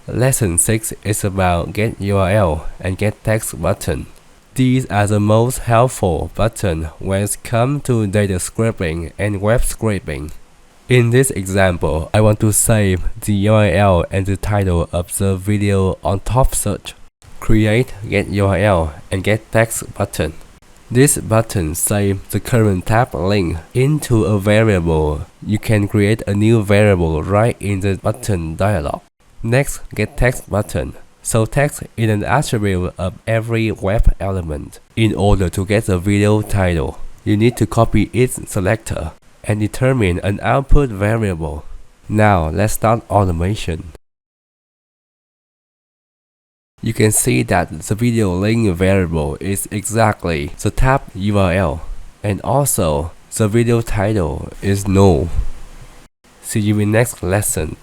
Lesson 6 is about get URL and get text button. These are the most helpful buttons when it comes to data scraping and web scraping. In this example, I want to save the URL and the title of the video on top search. Create get URL and get text button. This button saves the current tab link into a variable. You can create a new variable right in the button dialog. Next, get text button. So text is an attribute of every web element. In order to get the video title, you need to copy its selector and determine an output variable. Now let's start automation. You can see that the video link variable is exactly the tab URL, and also the video title is null. See you in next lesson.